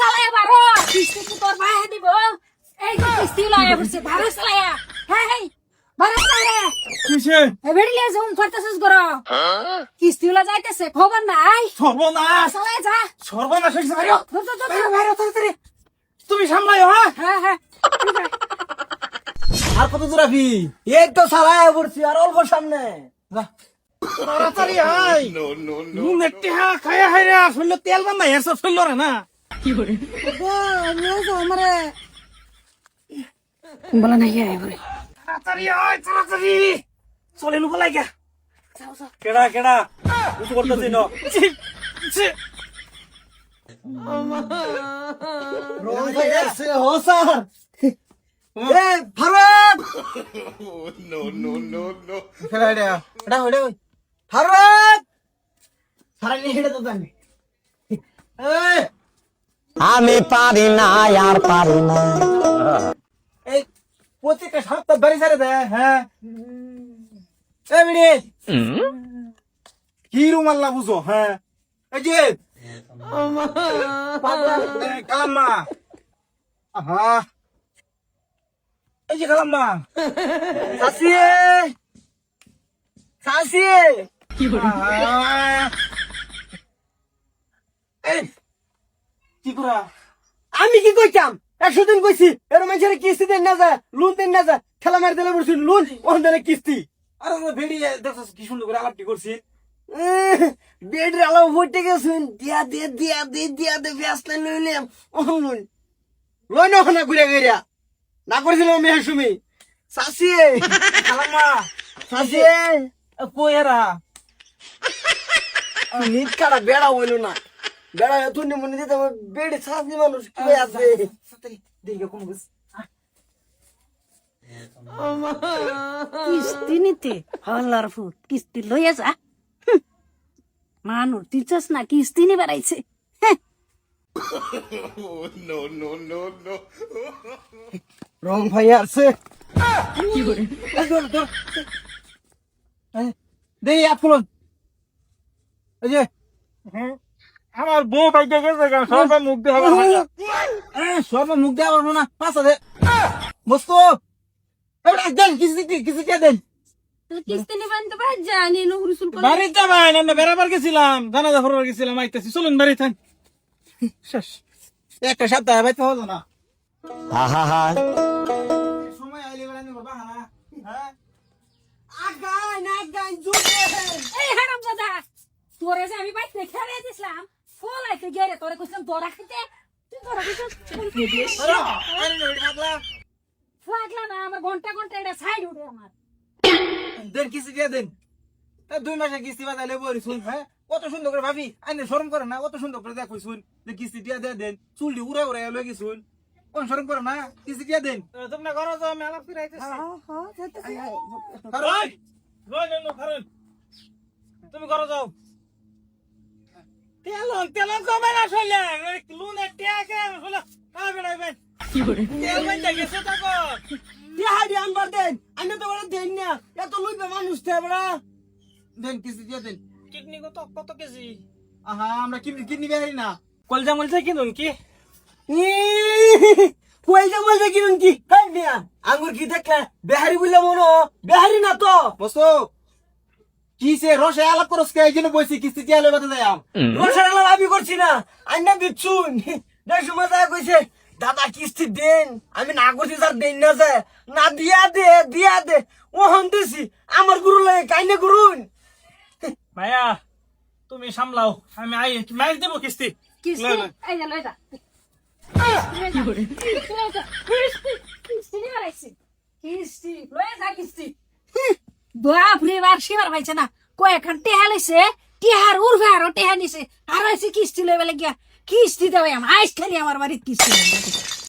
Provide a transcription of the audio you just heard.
চালায়া বারো কিস্তি কি তোর ভাই দিব এই যে কিস্তি লয়া বসে ভারো চালায়া হ্যাঁ ভারো চালায়া কিসে এবেড়িলে জুম করতেছিস গরো কিস্তি লা যাইতেছে খবর নাই সর্বনাশ চালায়া যা সর্বনাশ হয়েছে ভাইরো ভাইরো তাড়াতাড়ি তুমি সামলাইও হ্যাঁ হ্যাঁ আর কত দূর আবি? এই তো সারায় পড়ছি আর অল্প সামনে। যা তাড়াতাড়ি আয় নুন টেহা খায়া হাইরা আসলে তেল বান্ধা এসব ফেলল রে না আমারে বলা নাই এবারে তাড়াতাড়ি আয় তাড়াতাড়ি চলে নুবা লাগা কেডা কেডা কিছু করতেছি না রং হয়ে গেছে হো স্যার। এ ফারুক ফেলা এটা এটা হইলে ফারুক সারাই হেডে তো জানি। আমি পারি না আর পারি না। এই প্রত্যেকটা সপ্তাহ বাড়ি ছাড়ে দেয়। হ্যাঁ এই মিনি কি রুমাল্লা বুঝো হ্যাঁ এই যে কালাম্মা আহা এই যে কালাম্মা সাসিয়ে সাসিয়ে এই কি করা আমি কি কইতাম 100 দিন কইছি এর মানুষের কিস্তি দেন না যায় লোন দেন না যায় ঠেলা মার দিলে বলছি লোন ওখান থেকে কিস্তি আরে বেরিয়ে দেখছ কি সুন্দর করে আলাপটি করছি বেড আলো ফুটে গেছুন দিয়া দে ব্যস্ত লইলে লোন লই না ওখানে ঘুরে ঘুরিয়া না করেছিল মেয়ে সুমি সাসিয়ে কালাম্মা সাসিয়ে কইরা নিট কাটা বেড়া হইল না বেড়া তুই মনে দিতে বেড়ে সাসি মানুষ কি আছে দেখে কোন বুঝ কিস্তি নিতে হল্লার ফুট কিস্তি লইয়া যা মানুষ দিচ্ছস না কিস্তি নি বেড়াইছে রং ভাই আছে দেই আপলন এই যে আমার বউ পাইতে গেছে সবাই মুখ দিয়ে হবে সবাই মুখ দিয়ে হবে না পাঁচা দে বস্তু এবার দেন কিছু দেন কিস্তি নিবেন তো ভাই জানি নুরুসুল করে বাড়িতে ভাই আমরা বেড়াবার গেছিলাম জানাজা ফরবার গেছিলাম আইতেছি চলুন বাড়ি থান শেষ একটা সপ্তাহ বাইতে হলো না আহা হা সময় আইলে বেড়া নিব বাহানা হ্যাঁ আগান জুড়ে এই হারাম দাদা তোরে যে আমি বাইতে খেলে দিছিলাম ফলাইতে গেরে তোরে কইছিলাম দরা খেতে তুই দরা দিছিস ফাগলা না আমার ঘন্টা ঘন্টা এটা সাইড উঠে আমার দেন কিস্তি দিয়ে দেন 2 মাসে কিস্তি বাজালে বলি শুন হ্যাঁ কত সুন্দর করে ভাবি আইনে শরম করে না কত সুন্দর করে দেখো শুন যে কিস্তি দিয়ে দেন চুলটি উড়ে উড়ে লগে শুন কোন শরম করে না কিস্তি দিয়ে দেন তোমরা ঘরে যাও মেলা ফিরাইতেছি কারণ তুমি ঘরে যাও তেলন কমে না শৈলে লুনে টিয়াকে শৈলে কাবে বেড়াইবেন তেল বাইন্দা গেছে তাকো দিহাড়ি আনবার দেন আমি তো বড় দেন না এত লইবে মানুষ তে বড় দেন কিস্তি দিয়ে দেন কিডনি কত কেজি আহা আমরা কিডনি বেহারি না কলজা মলজা কিনুন কি কইতে বলতে কিনুন কি কাই মিয়া আঙ্গুর কি দেখলে বেহারি বললে মনো বেহারি না তো বসো কিসে রসে আলাপ করস কে এই জন্য বইছি কিস্তি দিয়ে লইবাতে যাই রসার আলাপ আমি করছি না আন্না বিচ্ছুন দেখ মজা কইছে দাদা কিস্তি দেন আমি না করছি স্যার দেন না যে না দিয়া দে ও হন্তেছি আমার গুরু লাগে কাইনে গুরুন মায়া তুমি সামলাও আমি আই মাইল দেব কিস্তি কিস্তি এই যে লই যা কিস্তি নি বেড়াইছে কিস্তি লই যা কিস্তি বাপরে বার শিবার পাইছে না কয়েকখান টেহা লইছে টেহার উর্ফে আরো টেহা নিছে আর হয়েছে কিস্তি লইবে লাগিয়া কিস্তি দেবে আইস খালি আমার বাড়ির কিস্তি